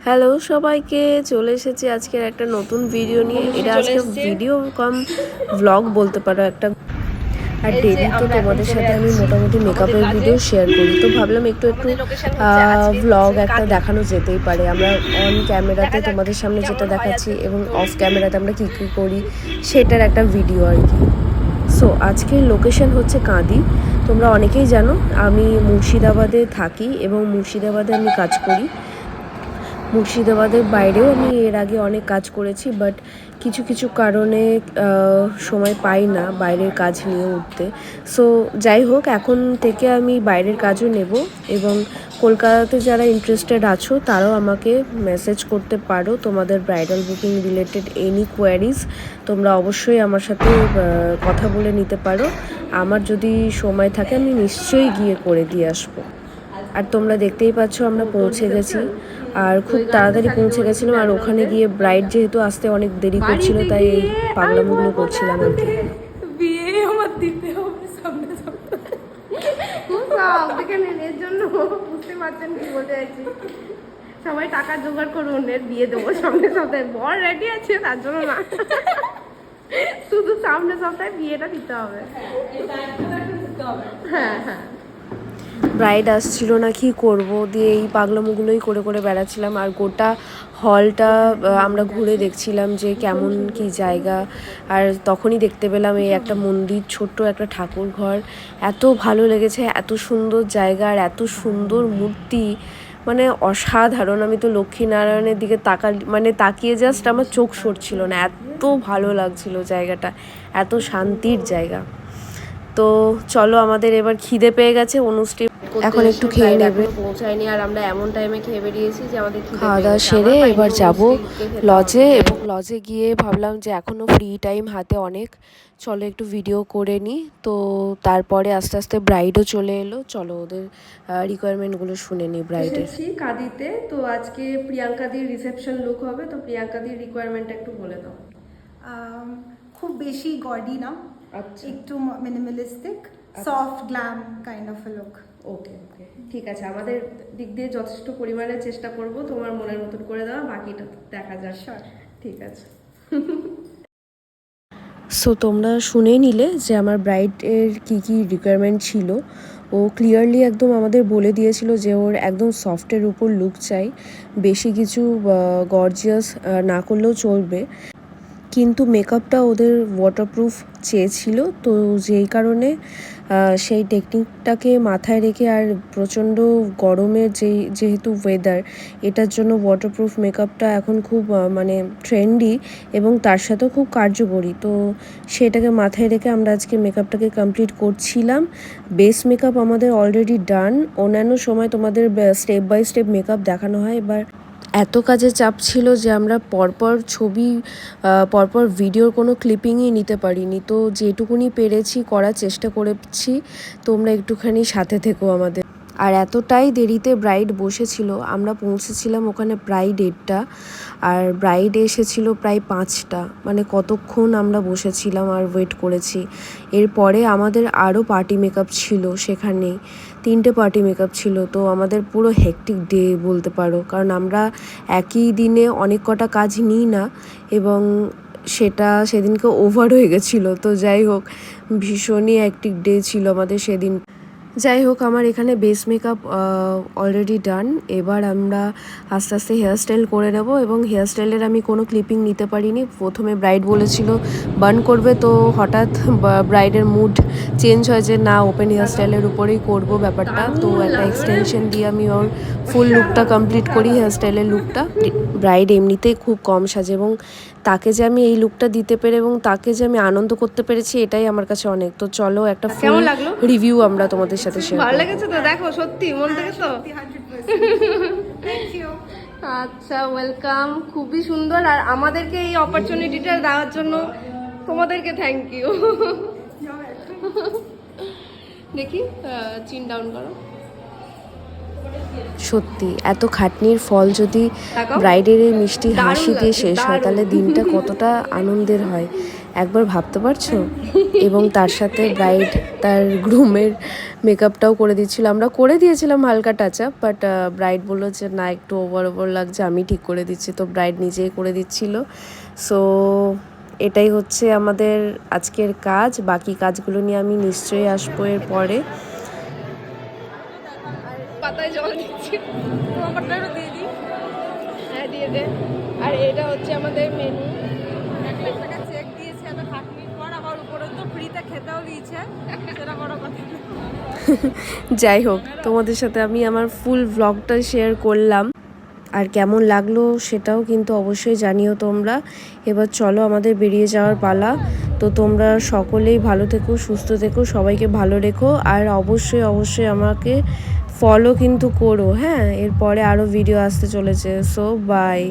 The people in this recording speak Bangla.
হ্যালো সবাইকে, চলে এসেছি আজকের একটা নতুন ভিডিও নিয়ে। এটা আজকে ভিডিও কম ব্লগ বলতে পারো একটা। আর ডেলি তো তোমাদের সাথে আমি মোটামুটি মেকআপের ভিডিও শেয়ার করি, তো ভাবলাম একটু ব্লগ একটা দেখানো যেতেই পারে। আমরা অন ক্যামেরাতে তোমাদের সামনে যেটা দেখাচ্ছি এবং অফ ক্যামেরাতে আমরা কী কী করি সেটার একটা ভিডিও আর কি। সো আজকের লোকেশন হচ্ছে কাঁদি। তোমরা অনেকেই জানো আমি মুর্শিদাবাদে থাকি এবং মুর্শিদাবাদে আমি কাজ করি। মুর্শিদাবাদের বাইরেও আমি এর আগে অনেক কাজ করেছি, বাট কিছু কিছু কারণে সময় পাই না বাইরের কাজ নিয়ে উঠতে। সো যাই হোক, এখন থেকে আমি বাইরের কাজও নেব এবং কলকাতাতে যারা ইন্টারেস্টেড আছো তারাও আমাকে মেসেজ করতে পারো তোমাদের bridal booking related any queries. তোমরা অবশ্যই আমার সাথে কথা বলে নিতে পারো। আমার যদি সময় থাকে আমি নিশ্চয়ই গিয়ে করে দিয়ে আসবো। আর তোমরা দেখতেই পাচ্ছ আমরা পৌঁছে গেছি, আর খুব তাড়াতাড়ি পৌঁছে গেছিলাম। আর ওখানে গিয়ে ব্রাইড যেহেতু আসতে অনেক দেরি করছিল, তাই এই পাগলামোগুলো করছিলাম আর কি। বিয়ে আমার দিতে হবে সামনে এর জন্য বুঝতে পারছেন কি বলতে চাইছি। সবাই টাকা জোগাড় করুন, এর বিয়ে দেবো সামনে সপ্তাহে। বর রেডি আছে তার জন্য না, শুধু সামনে সপ্তাহে বিয়েটা দিতে হবে। হ্যাঁ হ্যাঁ, ব্রাইড আসছিল না, কি করব, দিয়ে এই পাগলামোগুলোই করে করে বেড়াচ্ছিলাম। আর গোটা হলটা আমরা ঘুরে দেখছিলাম যে কেমন কি জায়গা। আর তখনই দেখতে পেলাম এই একটা মন্দির, ছোট্ট একটা ঠাকুর ঘর। এত ভালো লেগেছে, এত সুন্দর জায়গা আর এত সুন্দর মূর্তি, মানে অসাধারণ। আমি তো লক্ষ্মীনারায়ণের দিকে তাকিয়ে জাস্ট আমার চোখ সরছিল না, এত ভালো লাগছিল জায়গাটা, এত শান্তির জায়গা। তো চলো, আমাদের এবার খিদে পেয়ে গেছে, অনুষ্ঠান এখন একটু খেয়ে নেবে। পৌঁছায়নি আর আমরা এমন টাইমে খেয়ে বেরিয়েছি যে আমাদের খাওয়া দাওয়া সেরে এবার যাব লজে। এবং লজে গিয়ে ভাবলাম যে এখনও ফ্রি টাইম হাতে অনেক, চলো একটু ভিডিও করে নিই। তো তারপরে আস্তে আস্তে ব্রাইডও চলে এলো, চলো ওদের রিকোয়ারমেন্টগুলো শুনে নিই ব্রাইডের। কাঁদিতে তো আজকে প্রিয়াঙ্কাদির রিসেপশন লুক হবে, তো প্রিয়াঙ্কাদির রিকোয়ারমেন্টটা একটু বলে দাও। খুব বেশি গডি না, একটু minimalistic, soft glam kind of a look. Okay okay, ঠিক আছে, আমাদের দিক দিয়ে যথেষ্ট পরিমাণে চেষ্টা করব তোমার মনের মতন করে দেওয়া, বাকিটা দেখা যাক। ঠিক আছে। সো তোমরা শুনে নিলে যে আমার ব্রাইডের কী কী রিকোয়ারমেন্ট ছিল। ও ক্লিয়ারলি একদম আমাদের বলে দিয়েছিল যে ওর একদম সফটের উপর লুক চাই, বেশি কিছু গর্জিয়াস না করলেও চলবে, কিন্তু মেকআপটা ওদের ওয়াটারপ্রুফ চেয়েছিল। তো যেই কারণে সেই টেকনিকটাকে মাথায় রেখে, আর প্রচণ্ড গরমের যেহেতু ওয়েদার, এটার জন্য ওয়াটারপ্রুফ মেকআপটা এখন খুব ট্রেন্ডি এবং তার সাথেও খুব কার্যকরী। তো সেটাকে মাথায় রেখে আমরা আজকে মেকআপটাকে কমপ্লিট করছিলাম। বেস মেকআপ আমাদের অলরেডি ডান, অন্যান্য সময় তোমাদের স্টেপ বাই স্টেপ মেকআপ দেখানো হয়। এবার এত কাজের চাপ ছিল যে আমরা পরপর ভিডিওর কোনো ক্লিপিংই নিতে পারিনি। তো যেটুকুনি পেরেছি করার চেষ্টা করেছি, তোমরা একটুখানি সাথে থেকো আমাদের। আর এতটাই দেরিতে ব্রাইড বসেছিল, আমরা পৌঁছেছিলাম ওখানে প্রায় 1:30, আর ব্রাইড এসেছিল প্রায় 5টা। মানে কতক্ষণ আমরা বসেছিলাম আর ওয়েট করেছি। এরপরে আমাদের আরও পার্টি মেকআপ ছিল, সেখানেই 3টে পার্টি মেকআপ ছিল। তো আমাদের পুরো হেকটিক ডে বলতে পারো, কারণ আমরা একই দিনে অনেক কটা কাজ নিই না এবং সেটা সেদিনকে ওভার হয়ে গেছিলো। তো যাই হোক, ভীষণই হেকটিক ডে ছিল আমাদের সেদিন। যাই হোক, আমার এখানে বেস মেকআপ অলরেডি ডান। এবার আমরা আস্তে আস্তে হেয়ারস্টাইল করে নেব, এবং হেয়ারস্টাইলের আমি কোনো ক্লিপিং নিতে পারিনি। প্রথমে ব্রাইড বলেছিল বার্ন করবে, তো হঠাৎ ব্রাইডের মুড চেঞ্জ হয় যে না, ওপেন হেয়ারস্টাইলের উপরেই করব ব্যাপারটা। তো একটা এক্সটেনশন দিয়ে আমি ওর ফুল লুকটা কমপ্লিট করি, হেয়ারস্টাইলের লুকটা। ব্রাইড এমনিতেই খুব কম সাজে, এবং তাকে যে আমি এই লুকটা দিতে পেরে এবং তাকে যে আমি আনন্দ করতে পেরেছি, এটাই আমার কাছে অনেক। তো চলো একটা ফুল রিভিউ আমরা তোমাদের সাথে শেয়ার ভালো লেগেছে তো? দেখো সত্যি মন থেকে তো। আচ্ছা, ওয়েলকাম, খুবই সুন্দর। আর আমাদেরকে এই অপরচুনিটিটা দেওয়ার জন্য তোমাদেরকে থ্যাংক ইউ। দেখি, চিন ডাউন করো। সত্যি এত খাটনির ফল যদি ব্রাইডের এই মিষ্টি হাসি দিয়ে শেষ হয়, তাহলে দিনটা কতটা আনন্দের হয়। একবার ভাবতে পারছো? এবং তার সাথে ব্রাইড তার গ্রুমের মেকআপটাও করে দিচ্ছিল। আমরা করে দিয়েছিলাম হালকা টাচ আপ, বাট ব্রাইড বললো যে না একটু ওভার লাগছে, আমি ঠিক করে দিচ্ছি। তো ব্রাইড নিজেই করে দিচ্ছিল। সো এটাই হচ্ছে আমাদের আজকের কাজ। বাকি কাজগুলো নিয়ে আমি নিশ্চয়ই আসবো এর পরে। পাতায় জল দিচ্ছি, তোমারটা একটু দিয়ে দিই। হ্যাঁ দিয়ে দে। আর এটা হচ্ছে আমাদের মেনু। টাকা চেক দিয়েছে এত খাটনির পর, আবার উপরে তো ফ্রিতে খেতেও দিয়েছে, সেটা বড় কথা। যাই হোক, তোমাদের সাথে আমি আমার ফুল ভ্লগটা শেয়ার করলাম। আর কেমন লাগলো সেটাও কিন্তু অবশ্যই জানিও তোমরা। এবার চলো আমাদের বেরিয়ে যাওয়ার পালা। তো তোমরা সকলেই ভালো থেকো, সুস্থ থেকো, সবাইকে ভালো রেখো। আর অবশ্যই আমাকে ফলো কিন্তু করো, হ্যাঁ? এরপরে আরও ভিডিও আসতে চলেছে। So by.